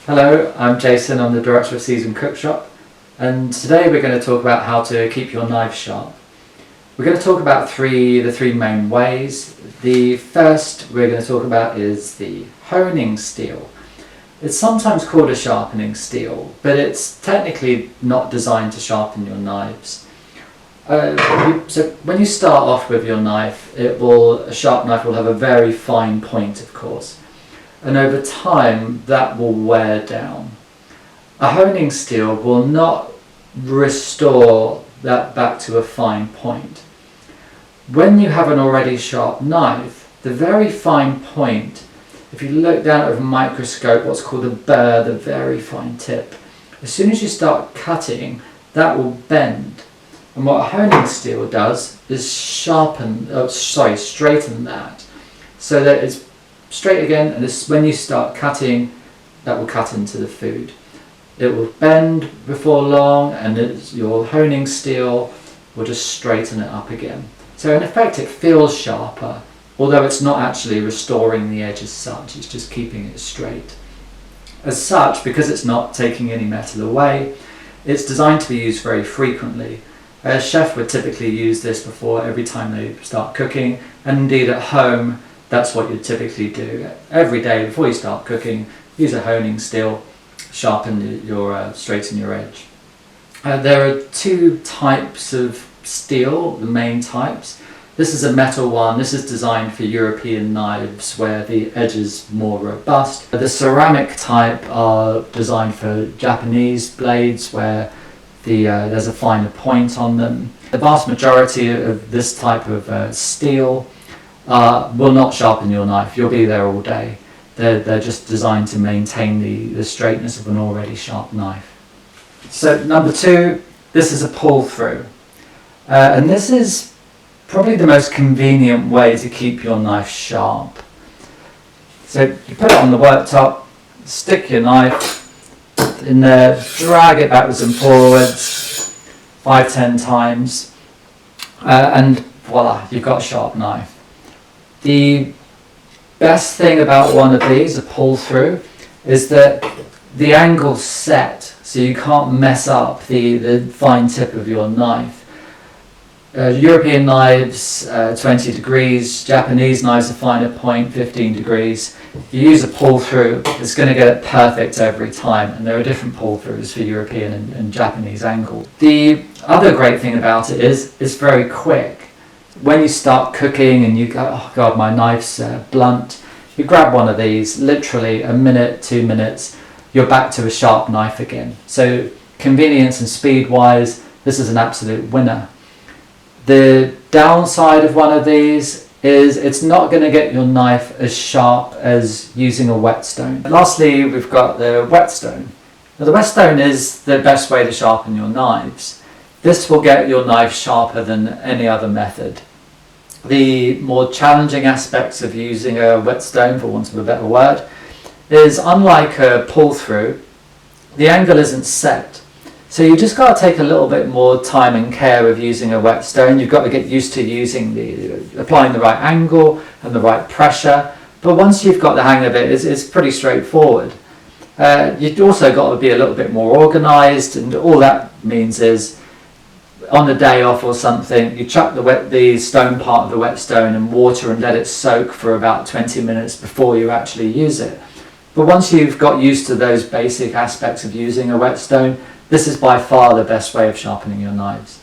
Hello, I'm Jason, I'm the director of Seasoned Cookshop, and today we're going to talk about how to keep your knife sharp. We're going to talk about the three main ways. The first we're going to talk about is the honing steel. It's sometimes called a sharpening steel, but it's technically not designed to sharpen your knives. So when you start off with your knife, a sharp knife will have a very fine point, of course. And over time that will wear down. A honing steel will not restore that back to a fine point. When you have an already sharp knife, the very fine point, if you look down at a microscope, what's called a burr, the very fine tip, as soon as you start cutting, that will bend. And what a honing steel does is straighten that so that it's straight again, and when you start cutting, that will cut into the food. It will bend before long, and your honing steel will just straighten it up again. So in effect it feels sharper, although it's not actually restoring the edge as such, it's just keeping it straight. As such, because it's not taking any metal away, it's designed to be used very frequently. A chef would typically use this before every time they start cooking, and indeed at home that's what you typically do. Every day before you start cooking, use a honing steel, straighten your edge. There are two types of steel, the main types. This is a metal one. This is designed for European knives where the edge is more robust. The ceramic type are designed for Japanese blades where there's a finer point on them. The vast majority of this type of steel will not sharpen your knife. You'll be there all day. They're just designed to maintain the straightness of an already sharp knife. So number two, this is a pull through. And this is probably the most convenient way to keep your knife sharp. So you put it on the worktop, stick your knife in there, drag it backwards and forwards 5-10 times, and voila, you've got a sharp knife. The best thing about one of these, a pull through, is that the angle's set, so you can't mess up the fine tip of your knife. European knives, 20 degrees, Japanese knives, a finer point, 15 degrees. If you use a pull through, it's going to get it perfect every time, and there are different pull throughs for European and Japanese angle. The other great thing about it is it's very quick. When you start cooking and you go, oh god, my knife's blunt, you grab one of these, literally a minute, 2 minutes, you're back to a sharp knife again. So convenience and speed wise, this is an absolute winner. The downside of one of these is it's not going to get your knife as sharp as using a whetstone. Lastly, we've got the whetstone. Now the whetstone is the best way to sharpen your knives. This will get your knife sharper than any other method. The more challenging aspects of using a whetstone, for want of a better word, is unlike a pull through, the angle isn't set. So you just got to take a little bit more time and care with using a whetstone. You've got to get used to applying the right angle and the right pressure. But once you've got the hang of it, it's pretty straightforward. You've also got to be a little bit more organised, and all that means is on a day off or something, you chuck the stone part of the whetstone in water and let it soak for about 20 minutes before you actually use it. But once you've got used to those basic aspects of using a whetstone, this is by far the best way of sharpening your knives.